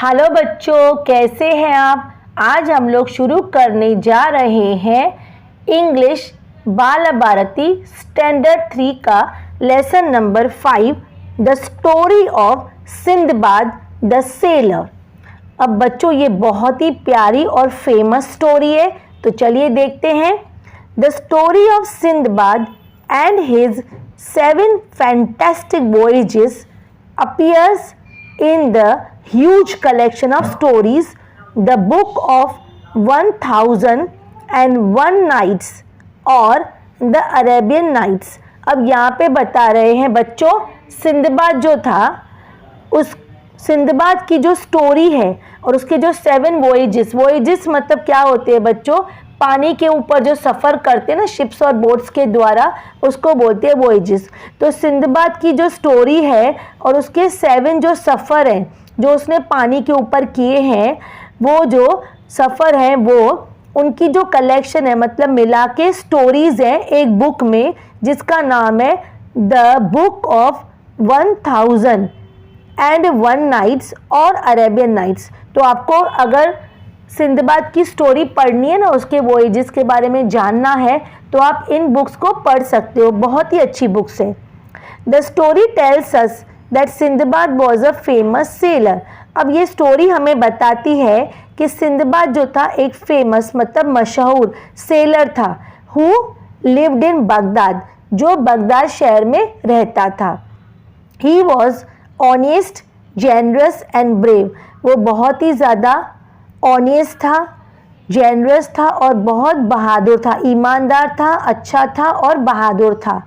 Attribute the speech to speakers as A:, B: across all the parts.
A: Hello बच्चों, कैसे हैं आप। आज हम लोग शुरू करने जा रहे हैं इंग्लिश बाल भारती स्टैंडर्ड 3 का lesson number 5 the story of Sinbad the seller. अब बच्चों, ये बहुत ही प्यारी और फेमस स्टोरी है, तो चलिए देखते हैं। The story of Sindbad and his 7 fantastic voyages appears in the huge collection of stories, the book of 1001 nights और the Arabian Nights। अब यहाँ पे बता रहे हैं बच्चों, सिंदबाद जो था, उस सिंदबाद की जो स्टोरी है और उसके जो 7 वॉयेजेस मतलब क्या होते हैं बच्चों, पानी के ऊपर जो सफ़र करते हैं ना शिप्स और बोट्स के द्वारा, उसको बोलते हैं वॉयेजेस। तो सिंदबाद की जो स्टोरी है और उसके 7 जो सफ़र हैं जो उसने पानी के ऊपर किए हैं, वो जो सफ़र हैं वो उनकी जो कलेक्शन है, मतलब मिला के स्टोरीज़ हैं एक बुक में, जिसका नाम है द बुक ऑफ 1001 नाइट्स और अरेबियन नाइट्स। तो आपको अगर सिंदबाद की स्टोरी पढ़नी है ना, उसके वॉयेजेस के बारे में जानना है, तो आप इन बुक्स को पढ़ सकते हो, बहुत ही अच्छी बुक्स है। The story tells us that Sinbad was a famous seller. अब ये स्टोरी हमें बताती है कि सिंदबाद जो था एक फेमस मतलब मशहूर सेलर था, हु लिव्ड इन बगदाद, जो बगदाद शहर में रहता था। He was honest, generous and brave. वो बहुत ही ज़्यादा ऑनेस्ट था, जेनरस था और बहुत बहादुर था, ईमानदार था, अच्छा था और बहादुर था।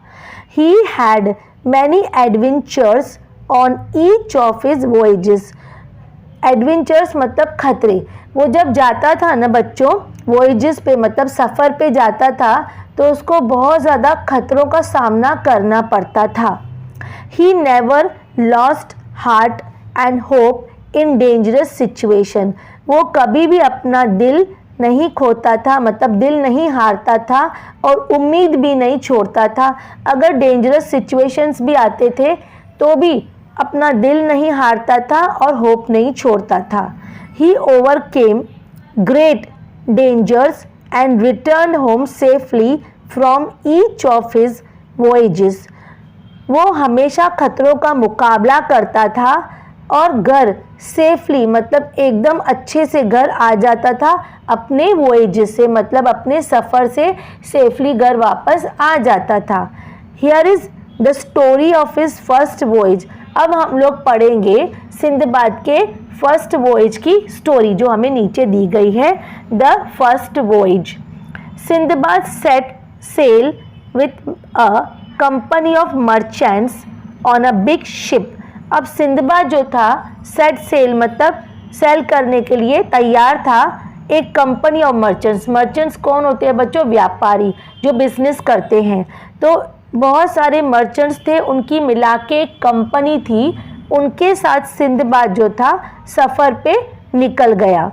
A: He had many adventures on each of his voyages. Adventures मतलब खतरे। वो जब जाता था ना बच्चों वॉयेजेस पे, मतलब सफ़र पे जाता था, तो उसको बहुत ज़्यादा खतरों का सामना करना पड़ता था। He never lost heart and hope in dangerous situation. वो कभी भी अपना दिल नहीं खोता था, मतलब दिल नहीं हारता था और उम्मीद भी नहीं छोड़ता था। अगर डेंजरस सिचुएशंस भी आते थे तो भी अपना दिल नहीं हारता था और होप नहीं छोड़ता था। He overcame great dangers and return home safely from each of his voyages. वो हमेशा खतरों का मुकाबला करता था और घर सेफली मतलब एकदम अच्छे से घर आ जाता था अपने वॉयेजेस से, मतलब अपने सफ़र से सेफली घर वापस आ जाता था। Here is the story of his first voyage. अब हम लोग पढ़ेंगे सिंदबाद के फर्स्ट वॉयेज की स्टोरी, जो हमें नीचे दी गई है। The first voyage. Sindbad set sail with a company of merchants on a big ship. अब सिंदबाद जो था सेट सेल मतलब सेल करने के लिए तैयार था एक कंपनी ऑफ मर्चेंट्स। मर्चेंट्स कौन होते हैं बच्चों? व्यापारी जो बिजनेस करते हैं। तो बहुत सारे मर्चेंट्स थे, उनकी मिला के एक कंपनी थी, उनके साथ सिंदबाद जो था सफ़र पे निकल गया।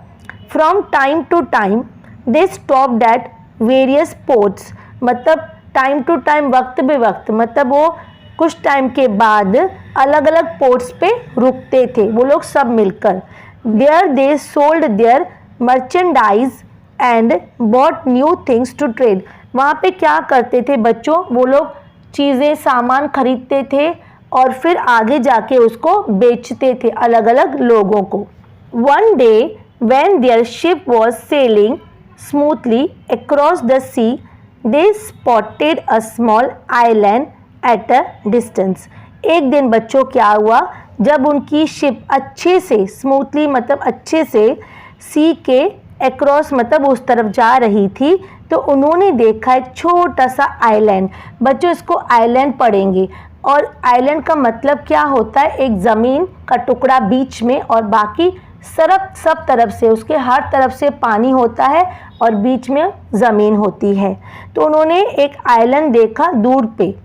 A: From time to time they stopped at various ports, मतलब टाइम टू टाइम वक्त बे वक्त, मतलब वो कुछ टाइम के बाद अलग अलग पोर्ट्स पे रुकते थे वो लोग सब मिलकर। There they sold their merchandise and bought new things to trade. वहाँ पे क्या करते थे बच्चों, वो लोग चीज़ें सामान खरीदते थे और फिर आगे जाके उसको बेचते थे अलग अलग लोगों को। One day when their ship was sailing smoothly across the sea, they spotted a small island at a distance. एक दिन बच्चों क्या हुआ, जब उनकी शिप अच्छे से स्मूथली मतलब अच्छे से सी के अक्रॉस मतलब उस तरफ जा रही थी, तो उन्होंने देखा एक छोटा सा आइलैंड। बच्चों इसको आइलैंड पढ़ेंगे, और आइलैंड का मतलब क्या होता है, एक ज़मीन का टुकड़ा बीच में और बाकी सब तरफ से, उसके हर तरफ से पानी होता है और बीच में ज़मीन होती है। तो उन्होंने एक आइलैंड देखा दूर पे।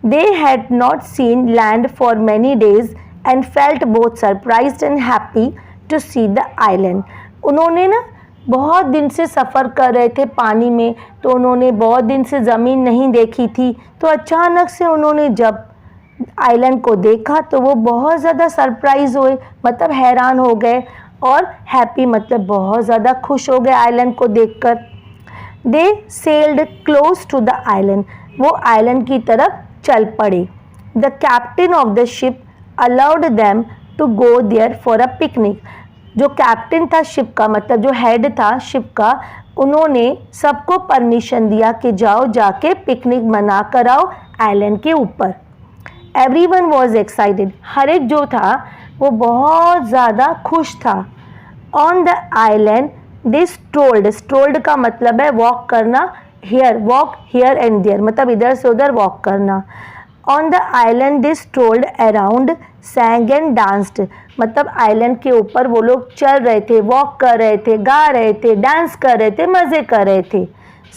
A: They had not seen land for many days and felt both surprised and happy to see the island. उन्होंने ना बहुत दिन से सफ़र कर रहे थे पानी में, तो उन्होंने बहुत दिन से ज़मीन नहीं देखी थी, तो अचानक से उन्होंने जब आइलैंड को देखा तो वो बहुत ज़्यादा सरप्राइज हुए, मतलब हैरान हो गए, और हैप्पी मतलब बहुत ज़्यादा खुश हो गए आइलैंड को देखकर। They sailed close to the island, वो आइलैंड की तरफ चल पड़े। The captain of the ship allowed them to go there for a picnic, जो कैप्टन था शिप का, मतलब जो हेड था शिप का, उन्होंने सबको परमिशन दिया कि जाओ जाके पिकनिक मना कर आओ आइलैंड के ऊपर। एवरीवन वॉज एक्साइटेड, हर एक जो था वो बहुत ज़्यादा खुश था। On the island they strolled, strolled का मतलब है वॉक करना, here walk here and there मतलब इधर से उधर वॉक करना। On the island they strolled around, sang and danced, मतलब आइलैंड के ऊपर वो लोग चल रहे थे, वॉक कर रहे थे, गा रहे थे, डांस कर रहे थे, मज़े कर रहे थे।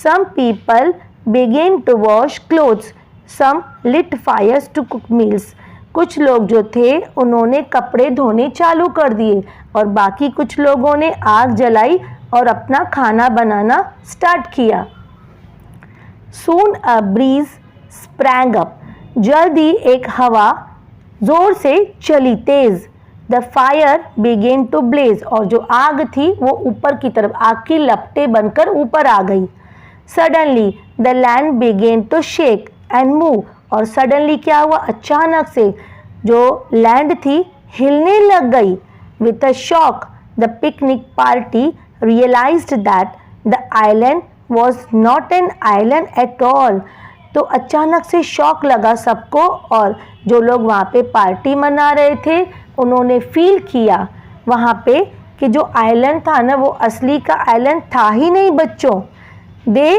A: Some people began to wash clothes, some lit fires to cook meals, कुछ लोग जो थे उन्होंने कपड़े धोने चालू कर दिए और बाकी कुछ लोगों ने आग जलाई और अपना खाना बनाना स्टार्ट किया। Soon a breeze sprang up, जल्द ही एक हवा जोर से चली तेज। The fire began to blaze, और जो आग थी वो ऊपर की तरफ आग की लपटें बनकर ऊपर आ गई। Suddenly the land began to shake and move, और सडनली क्या हुआ, अचानक से जो लैंड थी हिलने लग गई। With a shock the picnic party realised that the island was not an island at all, तो अचानक से शॉक लगा सबको, और जो लोग वहाँ पे पार्टी मना रहे थे उन्होंने फील किया वहाँ पे कि जो आइलैंड था ना वो असली का आइलैंड था ही नहीं बच्चों। They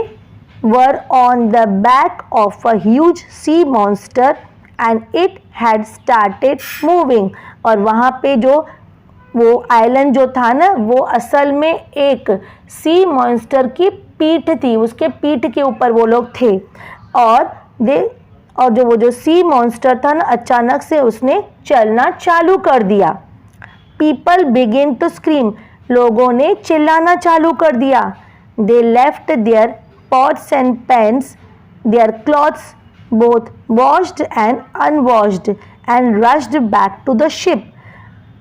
A: were on the back of a huge sea monster and it had started moving, और वहाँ पे जो वो आइलैंड जो था ना वो असल में एक सी मॉन्स्टर की पीठ थी, उसके पीठ के ऊपर वो लोग थे, और जो वो सी मॉन्स्टर था ना अचानक से उसने चलना चालू कर दिया। पीपल बिगिन टू स्क्रीम, लोगों ने चिल्लाना चालू कर दिया। They left their pots and pans, their clothes both washed and unwashed and rushed back to the ship,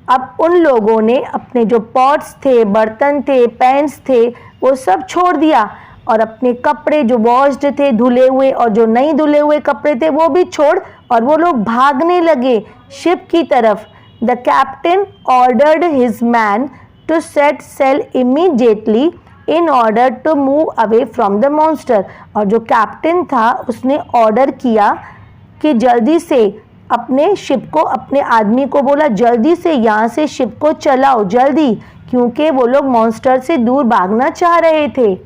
A: अब उन लोगों ने अपने जो पॉट्स थे, बर्तन थे, पैन्स थे, वो सब छोड़ दिया, और अपने कपड़े जो वॉश्ड थे धुले हुए और जो नहीं धुले हुए कपड़े थे वो भी छोड़, और वो लोग भागने लगे शिप की तरफ। The captain ordered his man to set sail immediately in order to move away from the monster, और जो कैप्टन था उसने ऑर्डर किया कि जल्दी से अपने शिप को, अपने आदमी को बोला जल्दी से यहाँ से शिप को चलाओ जल्दी, क्योंकि वो लोग मॉन्स्टर से दूर भागना चाह रहे थे।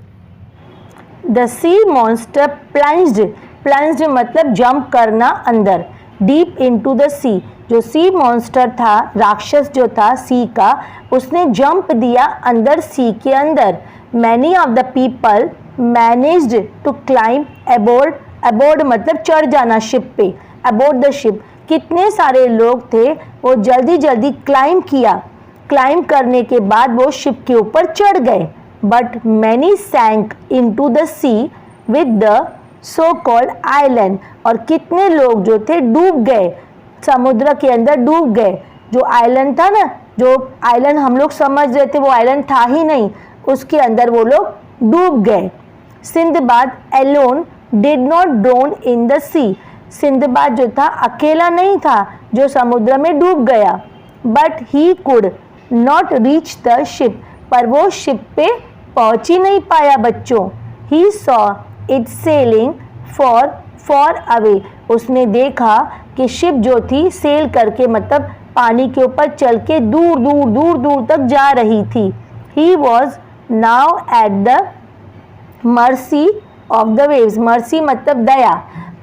A: The sea monster plunged, plunged मतलब जंप करना अंदर, डीप इनटू द सी, जो सी मॉन्स्टर था, राक्षस जो था सी का, उसने जंप दिया अंदर सी के अंदर। Many of the people managed to climb aboard, aboard मतलब चढ़ जाना शिप पे, अबोर्ड द शिप, कितने सारे लोग थे वो जल्दी जल्दी क्लाइम किया, क्लाइम करने के बाद वो शिप के ऊपर चढ़ गए। But many sank into the sea with the so called island, और कितने लोग जो थे डूब गए, समुद्र के अंदर डूब गए। जो आइलैंड था ना, जो आइलैंड हम लोग समझ रहे थे वो आइलैंड था ही नहीं, उसके अंदर वो लोग डूब गए। Sindbad alone did not drown in the sea, Sindbad जो था अकेला नहीं था जो समुद्र में डूब गया। But he could not reach the ship, पर वो शिप पे पहुंच ही नहीं पाया बच्चों। He saw it selling for away, उसने देखा कि शिप जो थी सेल करके मतलब पानी के ऊपर चल के दूर दूर दूर दूर तक जा रही थी। He was now at the mercy of the waves, mercy मतलब दया,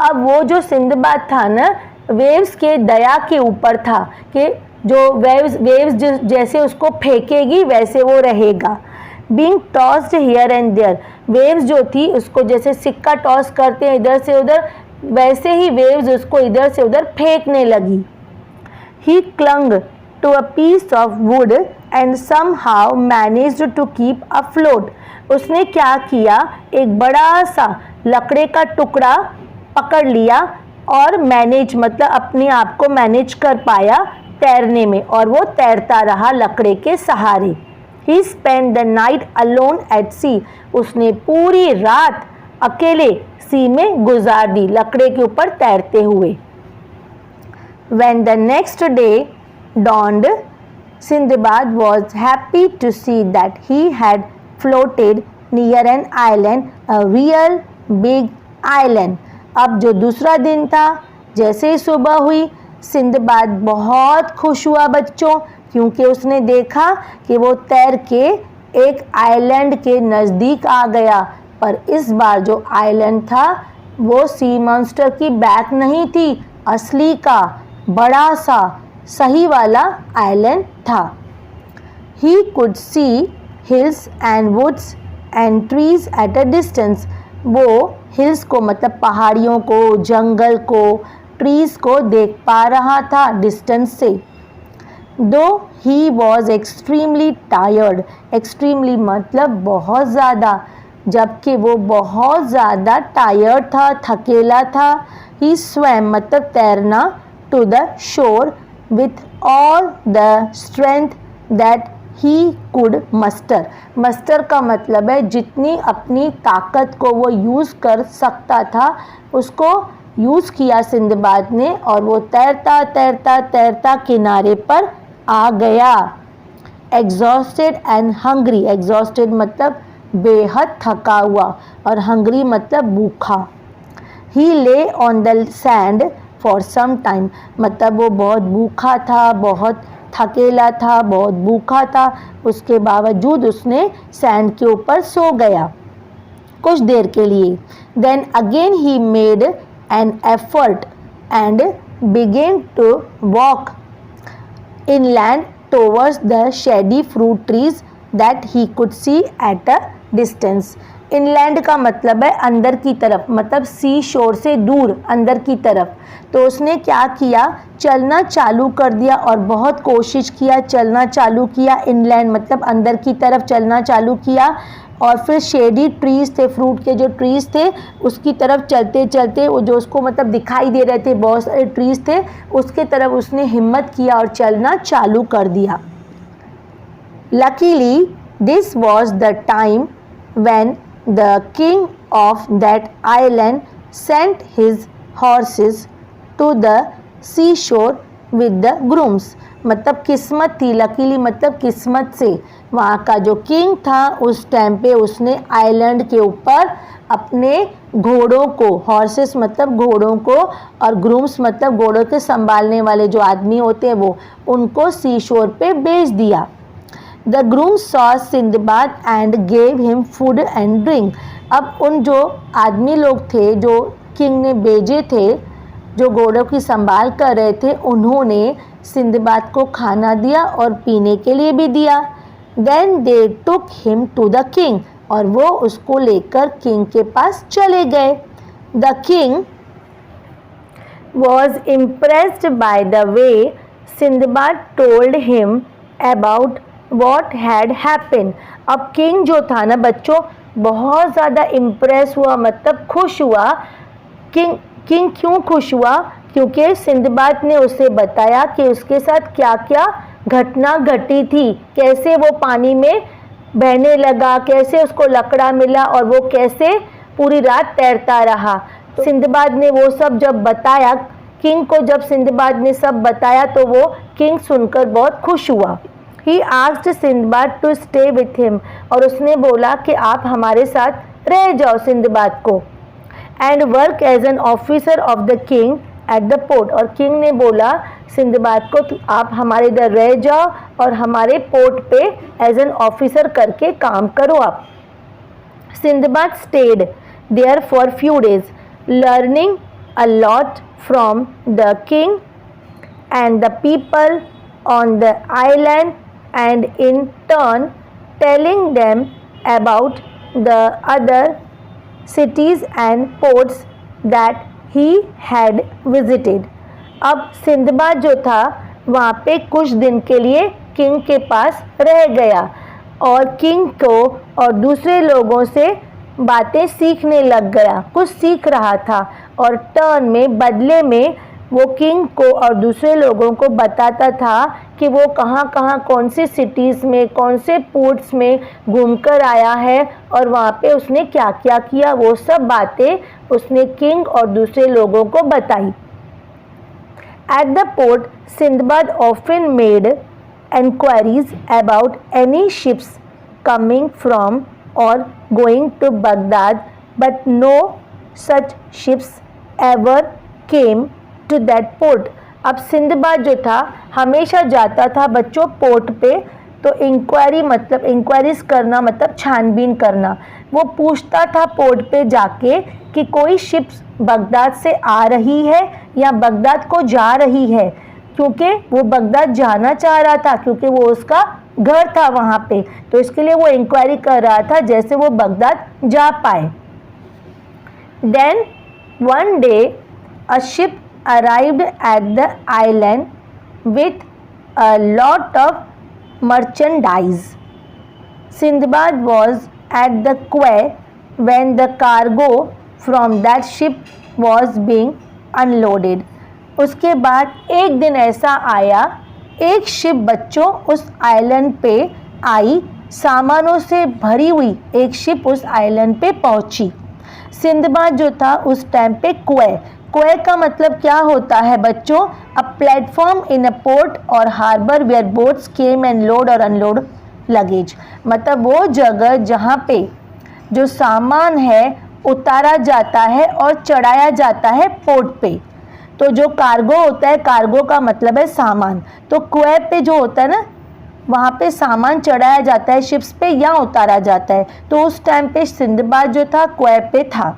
A: अब वो जो सिंदबाद था ना वेव्स के दया के ऊपर था कि जो वेव्स जैसे उसको फेंकेगी वैसे वो रहेगा। Being tossed here and there, waves जो थी उसको जैसे सिक्का टॉस करते हैं इधर से उधर, वैसे ही वेव्स उसको इधर से उधर फेंकने लगी। He clung to a piece of wood and somehow managed to keep afloat, उसने क्या किया, एक बड़ा सा लकड़े का टुकड़ा पकड़ लिया और मैनेज मतलब अपने आप को मैनेज कर पाया तैरने में, और वो तैरता रहा लकड़े के सहारे। He spend the night alone at sea, उसने पूरी रात अकेले सी में गुजार दी लकड़े के ऊपर तैरते हुए। When the next day dawned, Sindbad was happy to see that he had floated near an island, a real big island. अब जो दूसरा दिन था, जैसे ही सुबह हुई, सिंदबाद बहुत खुश हुआ बच्चों, क्योंकि उसने देखा कि वो तैर के एक आइलैंड के नज़दीक आ गया। पर इस बार जो आइलैंड था वो सी मॉन्स्टर की बैक नहीं थी, असली का बड़ा सा सही वाला आइलैंड था। He could see hills and woods and trees at a distance. वो हिल्स को मतलब पहाड़ियों को, जंगल को, ट्रीज को देख पा रहा था डिस्टेंस से। Though he was extremely tired, extremely मतलब बहुत ज़्यादा, जबकि वो बहुत ज़्यादा टायर्ड था, थकेला था। He swam मतलब तैरना, to the shore with all the strength that he could muster. Muster का मतलब है जितनी अपनी ताकत को वो यूज़ कर सकता था उसको यूज़ किया सिंदबाद ने, और वो तैरता तैरता तैरता किनारे पर आ गया। एग्जॉस्टेड एंड हंग्री, एग्जॉस्टेड मतलब बेहद थका हुआ और हंग्री मतलब भूखा। He lay on the sand for some time मतलब वो बहुत भूखा था, बहुत थकेला था, बहुत भूखा था, उसके बावजूद उसने सैंड के ऊपर सो गया कुछ देर के लिए। Then again he made an effort and began to walk inland towards the shady fruit trees that he could see at a distance. Inland का मतलब है अंदर की तरफ, मतलब सी शोर से दूर अंदर की तरफ। तो उसने क्या किया, चलना चालू कर दिया और बहुत कोशिश किया, चलना चालू किया, इनलैंड मतलब अंदर की तरफ चलना चालू किया। और फिर शेडी ट्रीज़ थे, फ्रूट के जो ट्रीज़ थे उसकी तरफ चलते चलते वो जो उसको मतलब दिखाई दे रहे थे, बहुत सारे ट्रीज़ थे, उसके तरफ उसने हिम्मत किया और चलना चालू कर दिया। Luckily this was the time when the king of that island sent his horses to the sea shore with the grooms. मतलब किस्मत थी, लकीली मतलब किस्मत से, वहाँ का जो किंग था उस टाइम पे उसने आइलैंड के ऊपर अपने घोड़ों को, हॉर्सेस मतलब घोड़ों को, और ग्रूम्स मतलब घोड़ों के संभालने वाले जो आदमी होते हैं वो, उनको सी शोर पे भेज दिया। The grooms saw Sinbad and gave him food and drink. अब उन जो आदमी लोग थे जो किंग ने भेजे थे, जो घोड़ों की संभाल कर रहे थे, उन्होंने सिंदबाद को खाना दिया और पीने के लिए भी दिया। Then they took him to the king, और वो उसको लेकर किंग के पास चले गए। The king was impressed by the way Sindbad told him about what had happen. अब किंग जो था ना बच्चों, बहुत ज़्यादा इम्प्रेस हुआ, मतलब खुश हुआ। किंग क्यों खुश हुआ, क्योंकि सिंदबाद ने उसे बताया कि उसके साथ क्या क्या घटना घटी थी, कैसे वो पानी में बहने लगा, कैसे उसको लकड़ा मिला और वो कैसे पूरी रात तैरता रहा। सिंदबाद ने वो सब जब बताया किंग को, जब सिंदबाद ने सब बताया तो वो किंग सुनकर बहुत खुश हुआ। He asked Sindbad to stay with him, और उसने बोला कि आप हमारे साथ रह जाओ सिंदबाद को, and work as an officer of the king at the port. और किंग ने बोला सिंदबाद को कि आप हमारे इधर रह जाओ और हमारे पोर्ट पे एज एन ऑफिसर करके काम करो आप। Sindbad stayed there for few days, learning a lot from the king and the people on the island, and in turn telling them about the other cities and ports that he had visited. अब Sindbad जो था वहाँ पे कुछ दिन के लिए king के पास रह गया और किंग को और दूसरे लोगों से बातें सीखने लग गया, कुछ सीख रहा था और टर्न में बदले में वो किंग को और दूसरे लोगों को बताता था कि वो कहाँ कहाँ कौन सी सिटीज़ में कौन से पोर्ट्स में घूमकर आया है और वहाँ पे उसने क्या क्या किया, वो सब बातें उसने किंग और दूसरे लोगों को बताई। At the port, Sindbad often made enquiries about any ships coming from or going to Baghdad, but no such ships ever came to that port. अब सिंदबाद जो था हमेशा जाता था बच्चों पोर्ट पे, तो इंक्वायरी मतलब इंक्वायरीज करना मतलब छानबीन करना। वो पूछता था पोर्ट पे जाके कि कोई शिप्स बगदाद से आ रही है या बगदाद को जा रही है, क्योंकि वो बगदाद जाना चाह रहा था, क्योंकि वो उसका घर था वहाँ पे, तो इसके लिए वो इंक्वायरी कर रहा था जैसे वो बगदाद जा पाए। Then one day a ship arrived at the island with a lot of merchandise. Sindbad was at the quay when the cargo from that ship was being unloaded. उसके बाद एक दिन ऐसा आया, एक शिप बच्चों उस आइलैंड पे आई, सामानों से भरी हुई एक शिप उस आइलैंड पे पहुंची। सिंदबाद जो था उस टाइम पे क्वे का मतलब क्या होता है बच्चों? A platform in a port or harbour where boats came and load or unload luggage. मतलब वो जगह जहाँ पे जो सामान है उतारा जाता है और चढ़ाया जाता है पोर्ट पे। तो जो कार्गो होता है, कार्गो का मतलब है सामान, तो क्वे पे जो होता है ना, वहाँ पे सामान चढ़ाया जाता है शिप्स पे या उतारा जाता है। तो उस टाइम पे सिंदबाद जो था क्वे पे था।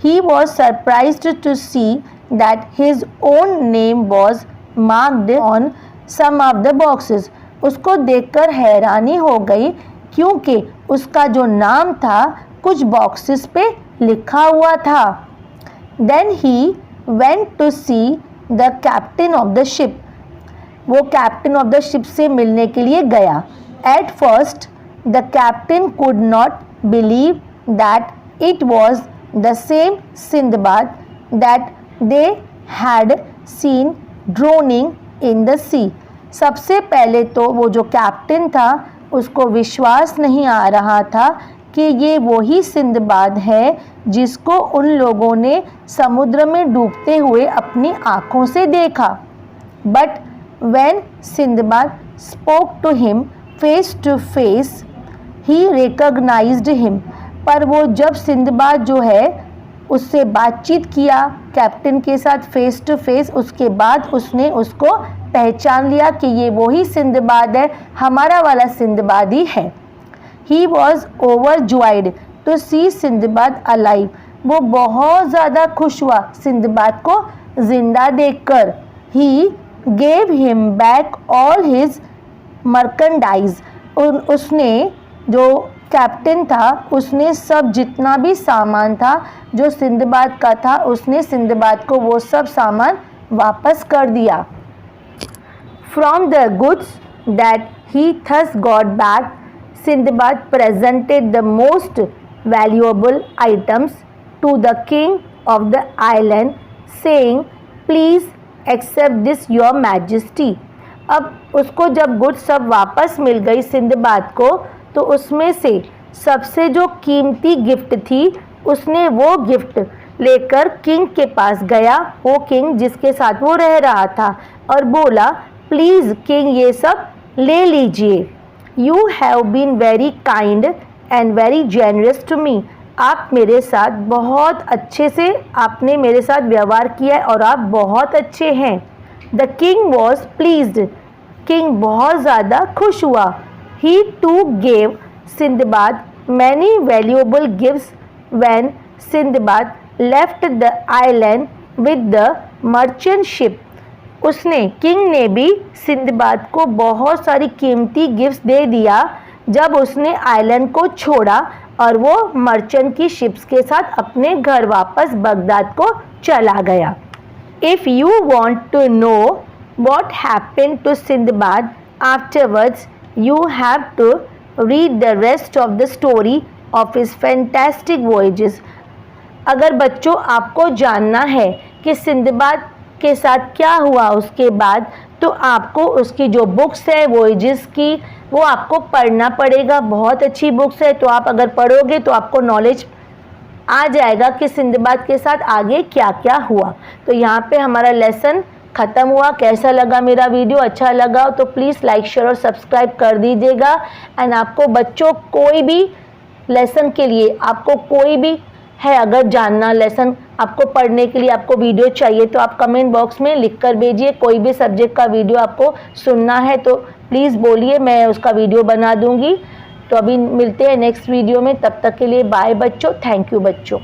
A: He was surprised to see that his own name was marked on some of the boxes. उसको देखकर हैरानी हो गई क्योंकि उसका जो नाम था कुछ बॉक्सेस पे लिखा हुआ था। Then he went to see the captain of the ship. वो कैप्टन ऑफ द शिप से मिलने के लिए गया। At first, the captain could not believe that it was the same Sindbad that they had seen drowning in the sea. सबसे पहले तो वो जो कैप्टन था उसको विश्वास नहीं आ रहा था कि ये वही सिंदबाद है जिसको उन लोगों ने समुद्र में डूबते हुए अपनी आँखों से देखा। But when Sindbad spoke to him face to face, he recognized him. पर वो जब सिंदबाद जो है उससे बातचीत किया कैप्टन के साथ फेस टू फेस, उसके बाद उसने उसको पहचान लिया कि ये वही सिंदबाद है, हमारा वाला सिंदबाद ही है। He was overjoyed to see Sinbad alive. वो बहुत ज़्यादा खुश हुआ सिंदबाद को जिंदा देखकर। He gave him back all his merchandise. उसने जो कैप्टन था उसने सब जितना भी सामान था जो सिंदबाद का था, उसने सिंदबाद को वो सब सामान वापस कर दिया। From the goods that he thus got back, Sindbad presented the most valuable items to the king of the island, saying, "Please accept this, your majesty." अब उसको जब गुड्स सब वापस मिल गई सिंदबाद को, तो उसमें से सबसे जो कीमती गिफ्ट थी उसने वो गिफ्ट लेकर किंग के पास गया, वो किंग जिसके साथ वो रह रहा था, और बोला, प्लीज़ किंग ये सब ले लीजिए। You have been very kind and very generous to me. आप मेरे साथ बहुत अच्छे से आपने मेरे साथ व्यवहार किया है और आप बहुत अच्छे हैं। The king was pleased. King बहुत ज़्यादा खुश हुआ। He too gave Sindbad many valuable gifts when Sindbad left the island with the merchant ship. उसने किंग ने भी सिंदबाद को बहुत सारी कीमती गिफ्ट्स दे दिया जब उसने आइलैंड को छोड़ा और वो मर्चेंट की शिप्स के साथ अपने घर वापस बगदाद को चला गया। If you want to know what happened to Sindbad afterwards, you have to read the rest of the story of his fantastic voyages. अगर बच्चों आपको जानना है कि सिंदबाद के साथ क्या हुआ उसके बाद, तो आपको उसकी जो बुक्स है वॉयेजेस की, वो आपको पढ़ना पड़ेगा। बहुत अच्छी बुक्स है, तो आप अगर पढ़ोगे तो आपको नॉलेज आ जाएगा कि सिंदबाद के साथ आगे क्या क्या हुआ। तो यहाँ पे हमारा लेसन ख़त्म हुआ। कैसा लगा मेरा वीडियो? अच्छा लगा तो प्लीज़ लाइक शेयर और सब्सक्राइब कर दीजिएगा। एंड आपको बच्चों कोई भी लेसन के लिए आपको कोई भी है अगर जानना, लेसन आपको पढ़ने के लिए आपको वीडियो चाहिए, तो आप कमेंट बॉक्स में लिख कर भेजिए। कोई भी सब्जेक्ट का वीडियो आपको सुनना है तो प्लीज़ बोलिए, मैं उसका वीडियो बना दूंगी। तो अभी मिलते हैं नेक्स्ट वीडियो में, तब तक के लिए बाय बच्चों। थैंक यू बच्चों।